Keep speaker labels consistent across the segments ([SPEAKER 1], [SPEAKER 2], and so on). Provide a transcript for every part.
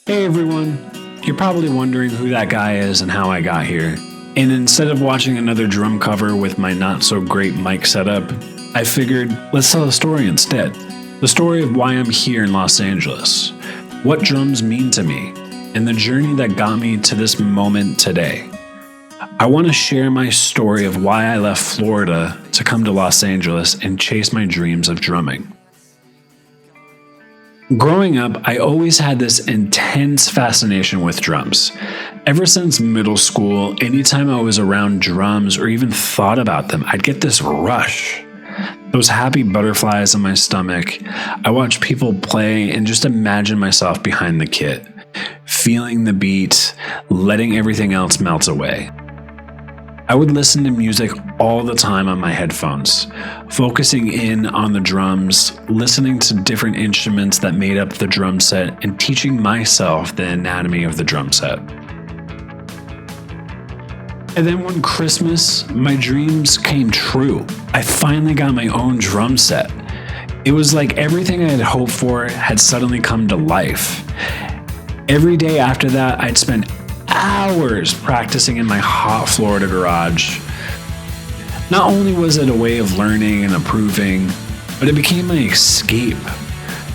[SPEAKER 1] Hey everyone, you're probably wondering who that guy is and how I got here. And instead of watching another drum cover with my not so great mic setup, I figured let's tell a story instead. The story of why I'm here in Los Angeles, what drums mean to me, and the journey that got me to this moment today. I want to share my story of why I left Florida to come to Los Angeles and chase my dreams of drumming. Growing up, I always had this intense fascination with drums. Ever since middle school, anytime I was around drums or even thought about them, I'd get this rush. Those happy butterflies in my stomach. I watch people play and just imagine myself behind the kit, feeling the beat, letting everything else melt away. I would listen to music all the time on my headphones, focusing in on the drums, listening to different instruments that made up the drum set, and teaching myself the anatomy of the drum set. And then one Christmas, my dreams came true. I finally got my own drum set. It was like everything I had hoped for had suddenly come to life. Every day after that, I'd spend hours practicing in my hot Florida garage. Not only was it a way of learning and improving, but it became my escape.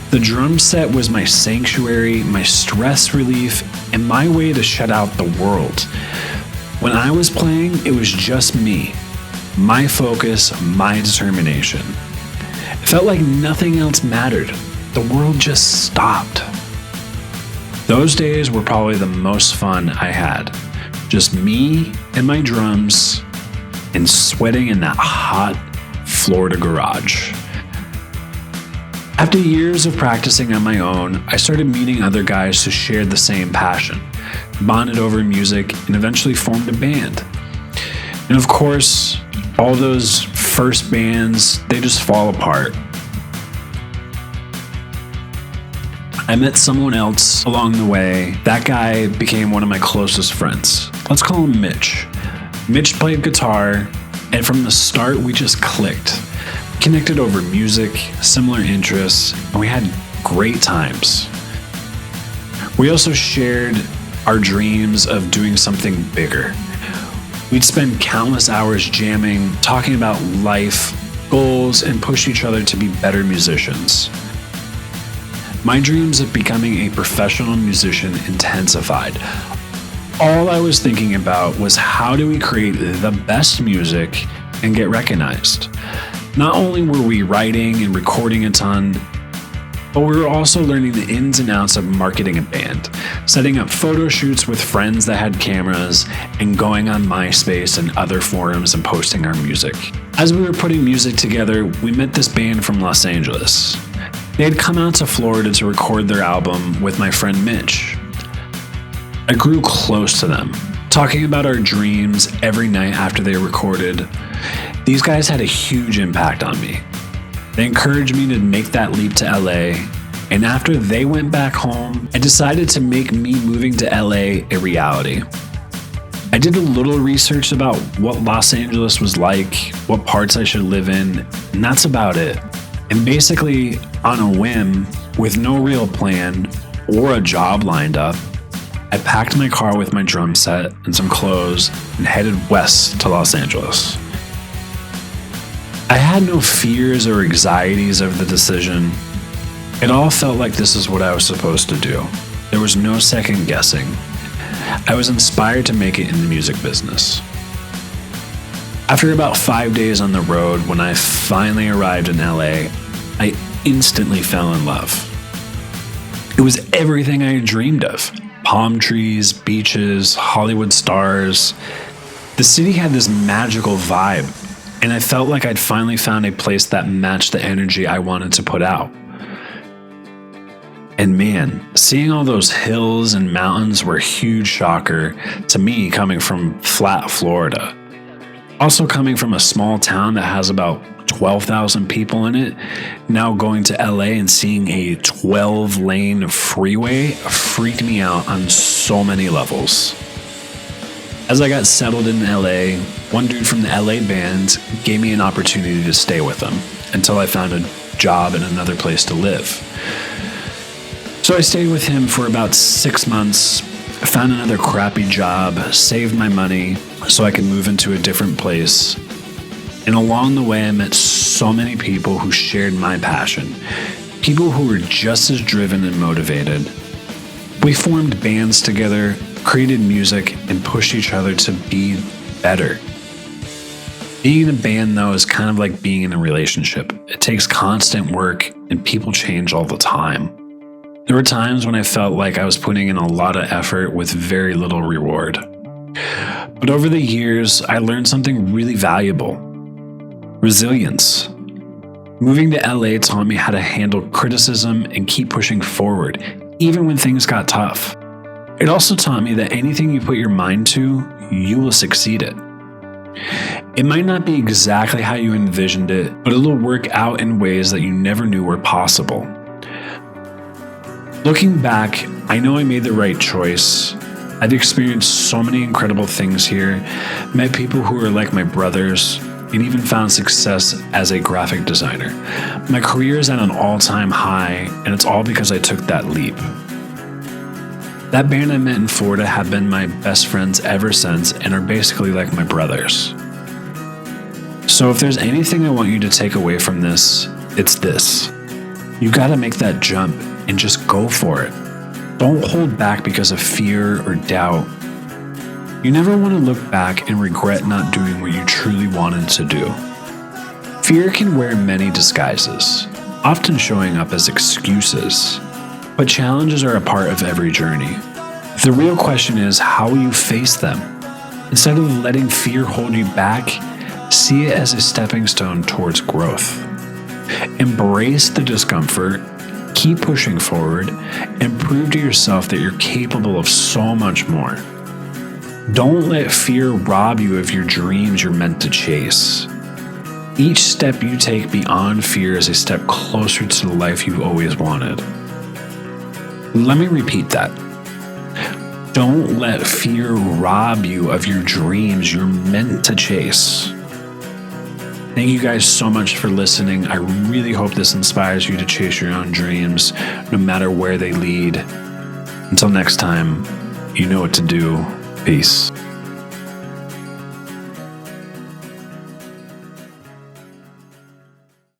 [SPEAKER 1] The drum set was my sanctuary, my stress relief, and my way to shut out the world. When I was playing, it was just me, my focus, my determination. It felt like nothing else mattered. The world just stopped. Those days were probably the most fun I had. Just me and my drums and sweating in that hot Florida garage. After years of practicing on my own, I started meeting other guys who shared the same passion, bonded over music, and eventually formed a band. And of course, all those first bands, they just fall apart. I met someone else along the way. That guy became one of my closest friends. Let's call him Mitch. Mitch played guitar, and from the start, we just clicked. We connected over music, similar interests, and we had great times. We also shared our dreams of doing something bigger. We'd spend countless hours jamming, talking about life, goals, and push each other to be better musicians. My dreams of becoming a professional musician intensified. All I was thinking about was how do we create the best music and get recognized? Not only were we writing and recording a ton, but we were also learning the ins and outs of marketing a band, setting up photo shoots with friends that had cameras, and going on MySpace and other forums and posting our music. As we were putting music together, we met this band from Los Angeles. They had come out to Florida to record their album with my friend Mitch. I grew close to them, talking about our dreams every night after they recorded. These guys had a huge impact on me. They encouraged me to make that leap to LA, and after they went back home, I decided to make me moving to LA a reality. I did a little research about what Los Angeles was like, what parts I should live in, and that's about it. And basically, on a whim, with no real plan or a job lined up, I packed my car with my drum set and some clothes and headed west to Los Angeles. I had no fears or anxieties of the decision. It all felt like this is what I was supposed to do. There was no second guessing. I was inspired to make it in the music business. After about 5 days on the road, when I finally arrived in LA, I instantly fell in love. It was everything I had dreamed of. Palm trees, beaches, Hollywood stars. The city had this magical vibe, and I felt like I'd finally found a place that matched the energy I wanted to put out. And man, seeing all those hills and mountains were a huge shocker to me coming from flat Florida. Also coming from a small town that has about 12,000 people in it, now going to LA and seeing a 12-lane freeway freaked me out on so many levels. As I got settled in LA, one dude from the LA band gave me an opportunity to stay with them until I found a job in another place to live. So I stayed with him for about 6 months, found another crappy job, saved my money so I could move into a different place. And along the way, I met so many people who shared my passion, people who were just as driven and motivated. We formed bands together, created music, and pushed each other to be better. Being in a band, though, is kind of like being in a relationship. It takes constant work, and people change all the time. There were times when I felt like I was putting in a lot of effort with very little reward. But over the years, I learned something really valuable: resilience. Moving to LA taught me how to handle criticism and keep pushing forward, even when things got tough. It also taught me that anything you put your mind to, you will succeed at. It might not be exactly how you envisioned it, but it'll work out in ways that you never knew were possible. Looking back, I know I made the right choice. I've experienced so many incredible things here, met people who are like my brothers, and even found success as a graphic designer. My career is at an all-time high, and it's all because I took that leap. That band I met in Florida have been my best friends ever since and are basically like my brothers. So if there's anything I want you to take away from this, it's this. You gotta make that jump and just go for it. Don't hold back because of fear or doubt. You never want to look back and regret not doing what you truly wanted to do. Fear can wear many disguises, often showing up as excuses. But challenges are a part of every journey. The real question is, how will you face them? Instead of letting fear hold you back, see it as a stepping stone towards growth. Embrace the discomfort, keep pushing forward, and prove to yourself that you're capable of so much more. Don't let fear rob you of your dreams you're meant to chase. Each step you take beyond fear is a step closer to the life you've always wanted. Let me repeat that. Don't let fear rob you of your dreams you're meant to chase. Thank you guys so much for listening. I really hope this inspires you to chase your own dreams, no matter where they lead. Until next time, you know what to do. Peace.